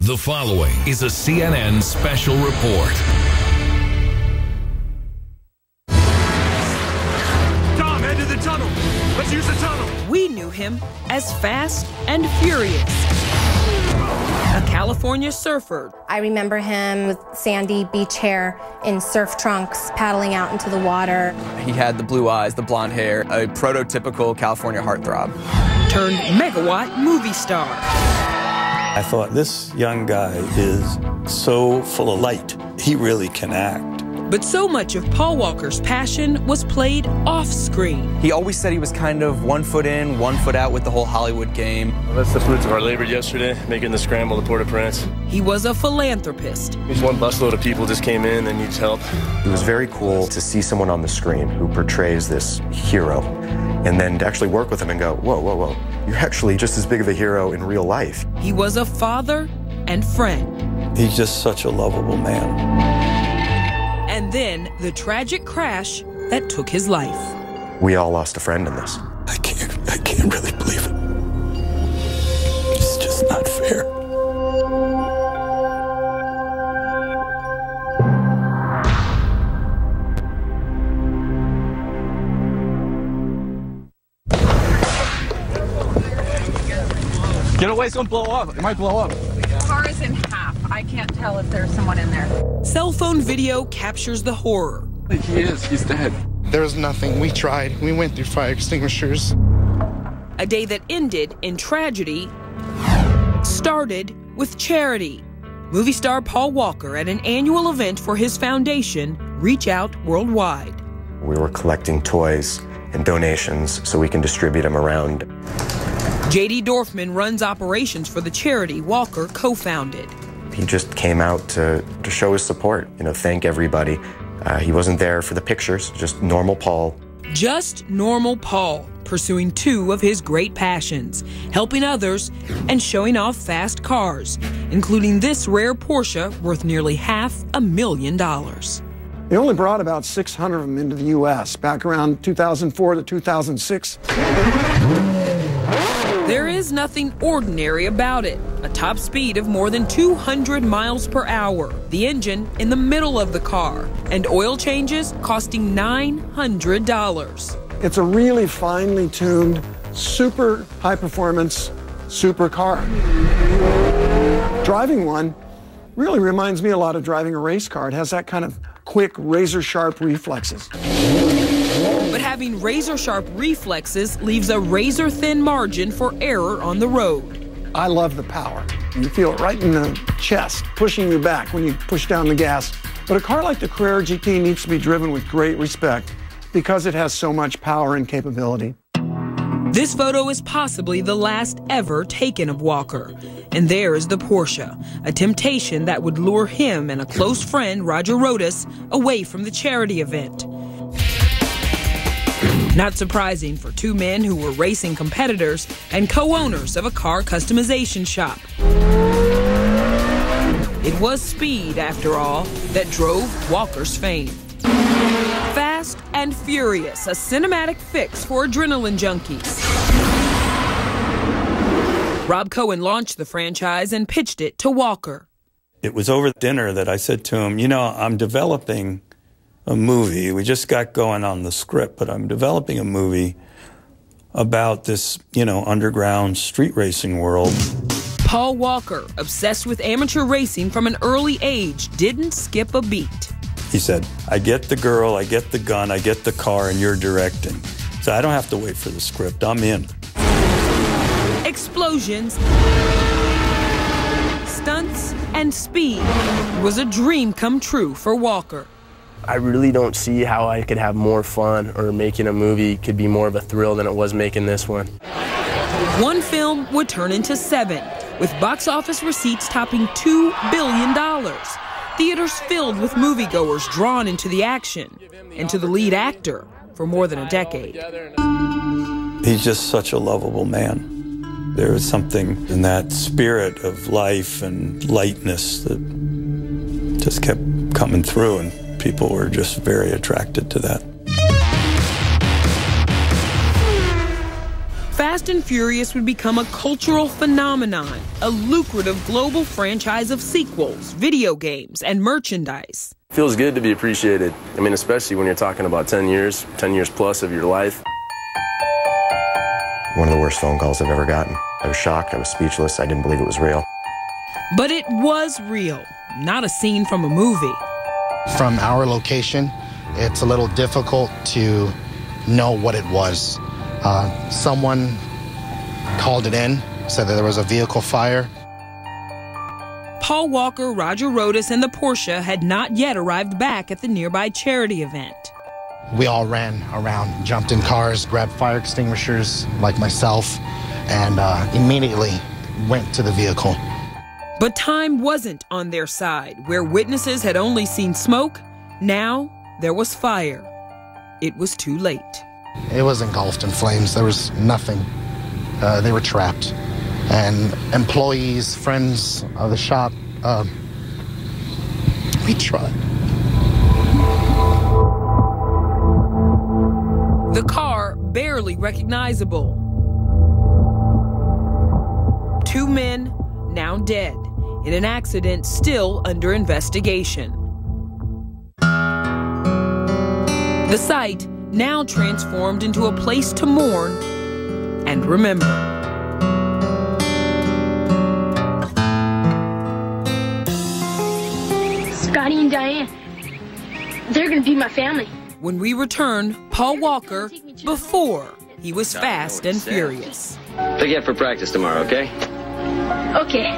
The following is a CNN special report. Tom, head to the tunnel. Let's use the tunnel. We knew him as Fast and Furious, a California surfer. I remember him with sandy beach hair in surf trunks, paddling out into the water. He had the blue eyes, the blonde hair, a prototypical California heartthrob. Turned megawatt movie star. I thought, this young guy is so full of light. He really can act. But so much of Paul Walker's passion was played off-screen. He always said he was kind of 1 foot in, 1 foot out with the whole Hollywood game. Well, that's the fruits of our labor yesterday, making the scramble to Port-au-Prince. He was a philanthropist. Just one busload of people just came in and needs help. It was very cool to see someone on the screen who portrays this hero and then to actually work with him and go, whoa, whoa, whoa, you're actually just as big of a hero in real life. He was a father and friend. He's just such a lovable man. And then the tragic crash that took his life. We all lost a friend in this. I can't really believe it. It's just not fair. Get away, don't blow up. It might blow up. The car is in half. I can't tell if there's someone in there. Cell phone video captures the horror. He is. He's dead. There was nothing. We tried. We went through fire extinguishers. A day that ended in tragedy started with charity. Movie star Paul Walker, at an annual event for his foundation, Reach Out Worldwide. We were collecting toys and donations so we can distribute them around. J.D. Dorfman runs operations for the charity Walker co-founded. He just came out to show his support, thank everybody. He wasn't there for the pictures, just normal Paul. Just normal Paul, pursuing two of his great passions, helping others and showing off fast cars, including this rare Porsche worth nearly $500,000. They only brought about 600 of them into the U.S. back around 2004 to 2006. There is nothing ordinary about it. A top speed of more than 200 miles per hour, the engine in the middle of the car, and oil changes costing $900. It's a really finely tuned, super high performance, super car. Driving one really reminds me a lot of driving a race car. It has that kind of quick, razor-sharp reflexes. But having razor-sharp reflexes leaves a razor-thin margin for error on the road. I love the power. You feel it right in the chest, pushing you back when you push down the gas. But a car like the Carrera GT needs to be driven with great respect because it has so much power and capability. This photo is possibly the last ever taken of Walker. And there is the Porsche, a temptation that would lure him and a close friend, Roger Rodas, away from the charity event. Not surprising for two men who were racing competitors and co-owners of a car customization shop. It was speed, after all, that drove Walker's fame. Fast and Furious, a cinematic fix for adrenaline junkies. Rob Cohen launched the franchise and pitched it to Walker. It was over dinner that I said to him, I'm developing a movie. We just got going on the script, but I'm developing a movie about this, underground street racing world. Paul Walker, obsessed with amateur racing from an early age, didn't skip a beat. He said, I get the girl, I get the gun, I get the car, and you're directing. So I don't have to wait for the script. I'm in. Explosions, stunts, and speed was a dream come true for Walker. I really don't see how I could have more fun or making a movie could be more of a thrill than it was making this one. One film would turn into 7, with box office receipts topping $2 billion. Theaters filled with moviegoers drawn into the action and to the lead actor for more than a decade. He's just such a lovable man. There is something in that spirit of life and lightness that just kept coming through, and people were just very attracted to that. Fast and Furious would become a cultural phenomenon, a lucrative global franchise of sequels, video games, and merchandise. Feels good to be appreciated. I mean, especially when you're talking about 10 years plus of your life. One of the worst phone calls I've ever gotten. I was shocked, I was speechless, I didn't believe it was real. But it was real, not a scene from a movie. From our location, it's a little difficult to know what it was. Someone called it in, said that there was a vehicle fire. Paul Walker, Roger Rodas, and the Porsche had not yet arrived back at the nearby charity event. We all ran around, jumped in cars, grabbed fire extinguishers like myself, and immediately went to the vehicle. But time wasn't on their side. Where witnesses had only seen smoke, now there was fire. It was too late. It was engulfed in flames. There was nothing. They were trapped. And employees, friends of the shop, we tried. The car barely recognizable. 2 men now dead in an accident still under investigation. The site now transformed into a place to mourn and remember. Scotty and Diane, they're gonna be my family. When we return, Paul Walker before he was fast and furious. Pick you up for practice tomorrow, okay? Okay.